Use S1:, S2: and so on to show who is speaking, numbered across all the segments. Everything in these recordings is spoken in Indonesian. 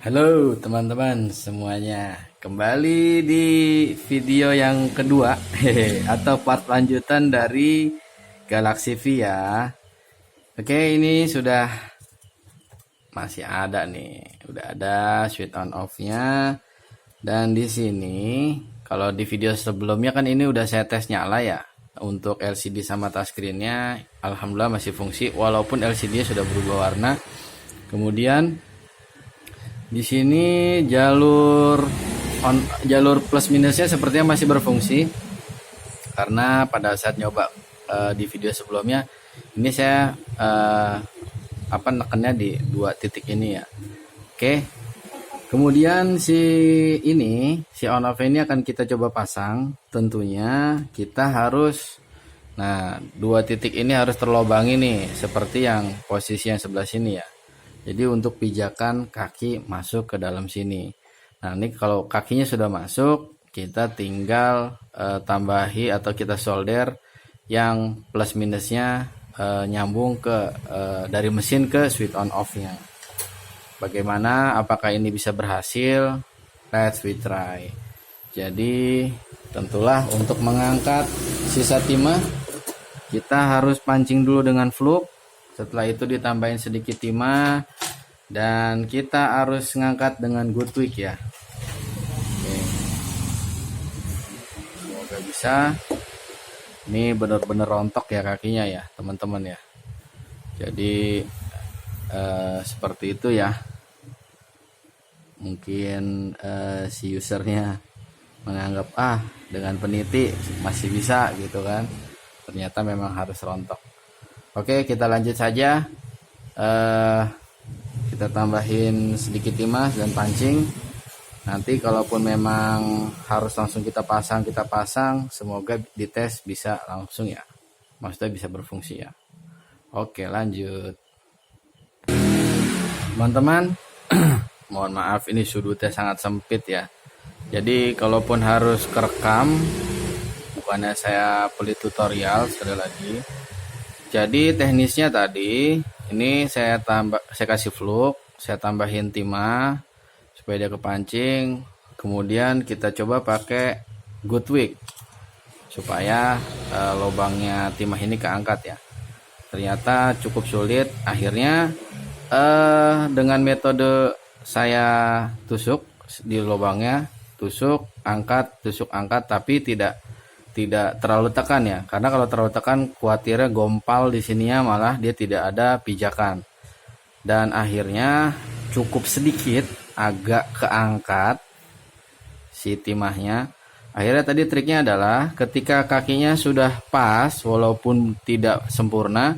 S1: Halo teman-teman semuanya, kembali di video yang kedua atau part lanjutan dari Galaxy V ya. Oke, ini sudah masih ada nih, udah ada switch on off-nya. Dan di sini kalau di video sebelumnya kan ini udah saya tes nyala ya. Untuk LCD sama touchscreen-nya alhamdulillah masih fungsi walaupun LCD-nya sudah berubah warna. Kemudian di sini jalur plus minusnya sepertinya masih berfungsi karena pada saat nyoba di video sebelumnya ini saya nekannya di dua titik ini ya. Oke. Kemudian si on off ini akan kita coba pasang. Tentunya kita harus dua titik ini harus terlobangi nih seperti yang posisi yang sebelah sini ya. Jadi untuk pijakan kaki masuk ke dalam sini. Nah ini kalau kakinya sudah masuk, kita tinggal tambahi atau kita solder yang plus minusnya nyambung ke dari mesin ke switch on off nya. Bagaimana? Apakah ini bisa berhasil? Let's we try. Jadi tentulah untuk mengangkat sisa timah kita harus pancing dulu dengan fluk. Setelah itu ditambahin sedikit timah dan kita harus ngangkat dengan good wick ya. Oke. Semoga bisa. Ini benar-benar rontok ya kakinya ya teman-teman ya. Jadi seperti itu ya. Mungkin si usernya menganggap dengan peniti masih bisa gitu kan. Ternyata memang harus rontok. Oke, kita lanjut saja. Kita tambahin sedikit timah dan pancing. Nanti kalaupun memang harus langsung kita pasang. Semoga dites bisa langsung ya. Maksudnya bisa berfungsi ya. Oke, lanjut. Teman-teman, mohon maaf ini sudutnya sangat sempit ya. Jadi kalaupun harus kerekam, bukannya saya pelit tutorial sekali lagi. Jadi teknisnya tadi ini saya kasih fluk, saya tambahin timah supaya dia kepancing. Kemudian kita coba pakai good wick supaya lubangnya timah ini keangkat ya. Ternyata cukup sulit. Akhirnya dengan metode saya tusuk di lubangnya, tusuk angkat, tapi tidak terlalu tekan ya, karena kalau terlalu tekan khawatirnya gompal di sininya malah dia tidak ada pijakan. Dan akhirnya cukup sedikit agak keangkat si timahnya. Akhirnya tadi triknya adalah ketika kakinya sudah pas walaupun tidak sempurna,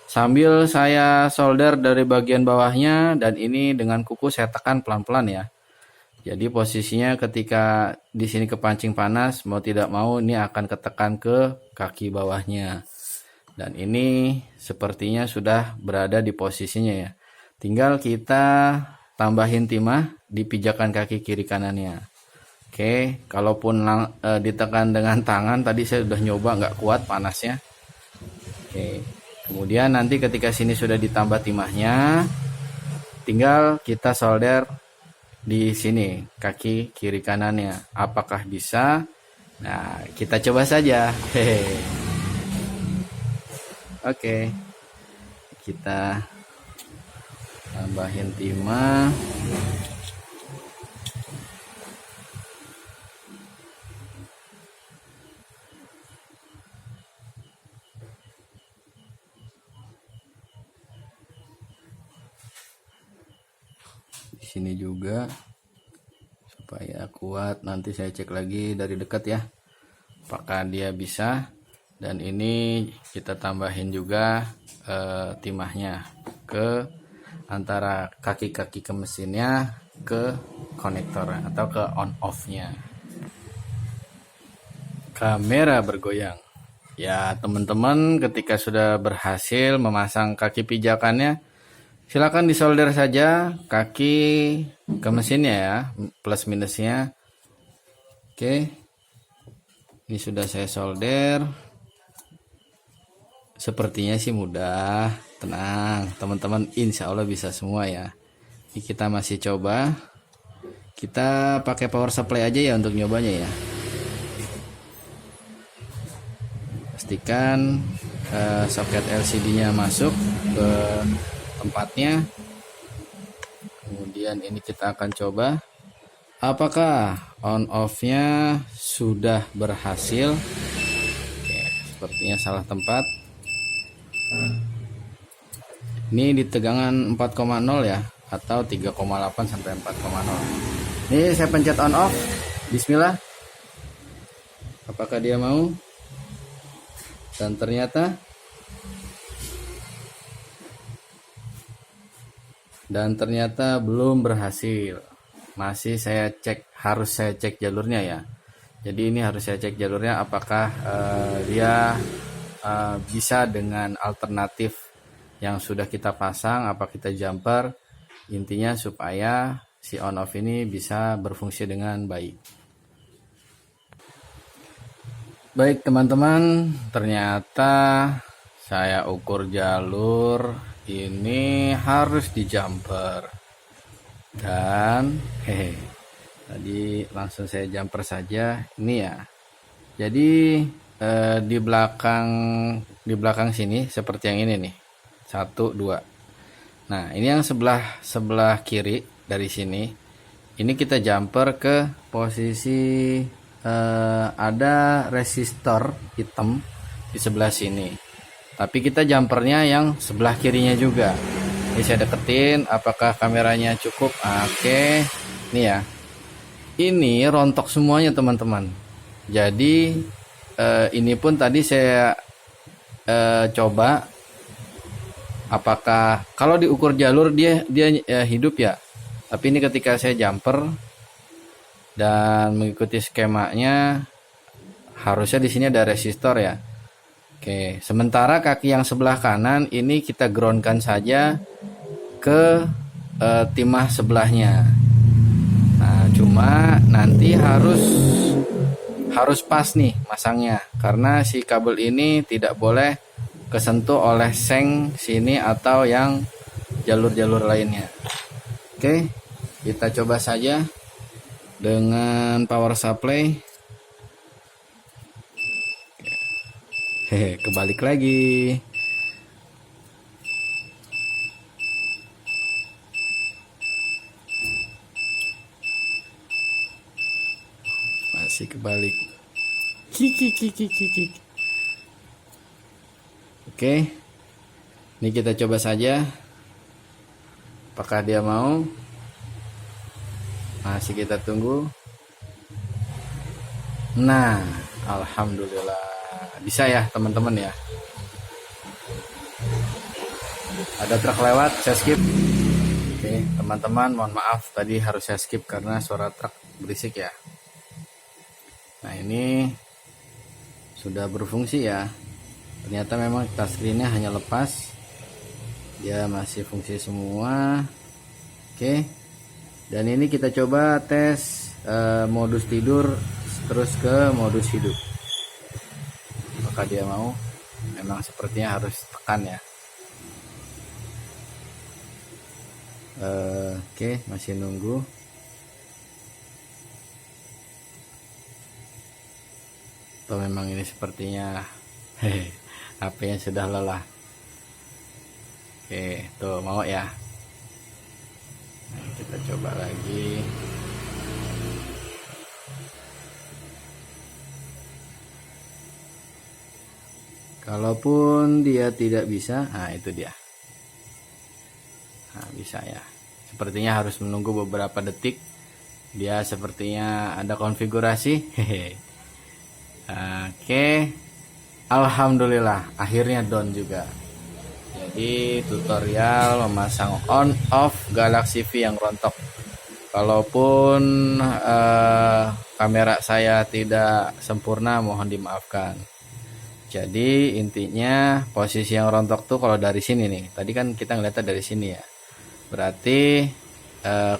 S1: sambil saya solder dari bagian bawahnya dan ini dengan kuku saya tekan pelan-pelan ya. Jadi posisinya ketika di sini kepancing panas, mau tidak mau ini akan ketekan ke kaki bawahnya. Dan ini sepertinya sudah berada di posisinya ya. Tinggal kita tambahin timah di pijakan kaki kiri kanannya. Oke, kalaupun ditekan dengan tangan, tadi saya sudah nyoba nggak kuat panasnya. Oke, kemudian nanti ketika sini sudah ditambah timahnya, tinggal kita solder di sini kaki kiri kanannya. Apakah bisa? Nah, kita coba saja. Hehe. Oke. Kita tambahin timah. Sini juga supaya kuat. Nanti saya cek lagi dari dekat ya apakah dia bisa. Dan ini kita tambahin juga timahnya ke antara kaki-kaki ke mesinnya ke konektor atau ke on off nya. Kamera bergoyang ya teman-teman. Ketika sudah berhasil memasang kaki pijakannya, silakan disolder saja kaki ke mesinnya ya, plus minusnya. Oke, ini sudah saya solder. Sepertinya sih mudah, tenang teman-teman, insya Allah bisa semua ya. Ini kita masih coba. Kita pakai power supply aja ya untuk nyobanya ya. Pastikan soket LCD-nya masuk ke tempatnya. Kemudian ini kita akan coba apakah on off-nya sudah berhasil. Oke, sepertinya salah tempat. Ini di tegangan 4,0 ya, atau 3,8 sampai 4,0. Ini saya pencet on off. Bismillah. Apakah dia mau? Dan ternyata belum berhasil. Masih harus saya cek jalurnya ya. Jadi ini harus saya cek jalurnya apakah dia bisa dengan alternatif yang sudah kita pasang, apa kita jumper. Intinya supaya si on off ini bisa berfungsi dengan baik. Baik teman-teman, ternyata saya ukur jalur ini harus di jumper. Dan tadi langsung saya jumper saja ini ya. Jadi di belakang sini seperti yang ini nih. 1, 2. Nah, ini yang sebelah kiri dari sini. Ini kita jumper ke posisi ada resistor hitam di sebelah sini. Tapi kita jumpernya yang sebelah kirinya juga. Ini saya deketin, apakah kameranya cukup? Oke, ini ya. Ini rontok semuanya teman-teman. Jadi ini pun tadi saya coba, apakah kalau diukur jalur dia hidup ya. Tapi ini ketika saya jumper dan mengikuti skemanya, harusnya di sini ada resistor ya. Oke, sementara kaki yang sebelah kanan ini kita groundkan saja ke timah sebelahnya. Nah, cuma nanti harus pas nih masangnya, karena si kabel ini tidak boleh kesentuh oleh seng sini atau yang jalur-jalur lainnya. Oke, kita coba saja dengan power supply. Kebalik lagi. Masih kebalik. Kiki. Oke. Ini kita coba saja. Apakah dia mau? Masih kita tunggu. Nah, alhamdulillah bisa ya teman-teman ya. Ada truk lewat, saya skip. Oke, teman-teman mohon maaf tadi harus saya skip karena suara truk berisik ya. Nah, ini sudah berfungsi ya. Ternyata memang touchscreen-nya hanya lepas. Dia masih fungsi semua. Oke. Dan ini kita coba tes modus tidur terus ke modus hidup. Apakah dia mau? Memang sepertinya harus tekan ya. Oke, masih nunggu. Atau memang ini sepertinya HP-nya sudah lelah. Oke, tuh mau ya. Nah, kita coba lagi. Kalaupun dia tidak bisa, nah itu dia. Nah, bisa ya. Sepertinya harus menunggu beberapa detik. Dia sepertinya ada konfigurasi. Oke. Alhamdulillah, akhirnya down juga. Jadi tutorial memasang on off Galaxy V yang rontok. Kalaupun kamera saya tidak sempurna, mohon dimaafkan. Jadi intinya posisi yang rontok tuh kalau dari sini nih. Tadi kan kita ngeliatnya dari sini ya. Berarti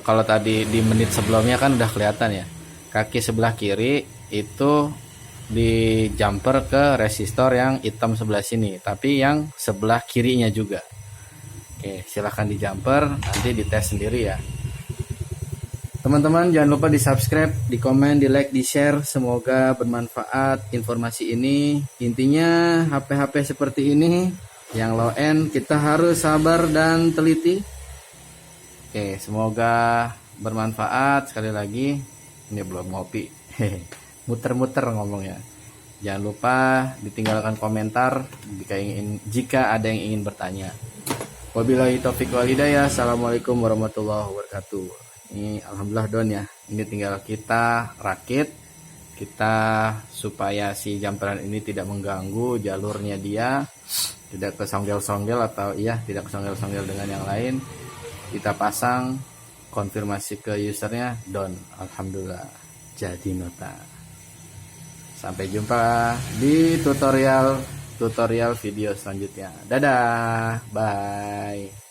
S1: kalau tadi di menit sebelumnya kan udah kelihatan ya. Kaki sebelah kiri itu di jumper ke resistor yang hitam sebelah sini. Tapi yang sebelah kirinya juga. Oke, silahkan di jumper. Nanti dites sendiri ya. Teman-teman jangan lupa di subscribe, di komen, di like, di share. Semoga bermanfaat informasi ini. Intinya HP-HP seperti ini yang low end kita harus sabar dan teliti. Oke, semoga bermanfaat. Sekali lagi, ini belum ngopi. Muter-muter ngomongnya. Jangan lupa ditinggalkan komentar jika ada yang ingin bertanya. Wabillahi taufiq wal hidayah. Assalamualaikum warahmatullahi wabarakatuh. Ini alhamdulillah Don ya. Ini tinggal kita rakit, kita supaya si jumperan ini tidak mengganggu jalurnya dia, tidak kesonggel-songgel atau tidak kesonggel-songgel dengan yang lain. Kita pasang, konfirmasi ke usernya, Don. Alhamdulillah jadi nota. Sampai jumpa di tutorial video selanjutnya. Dadah, bye.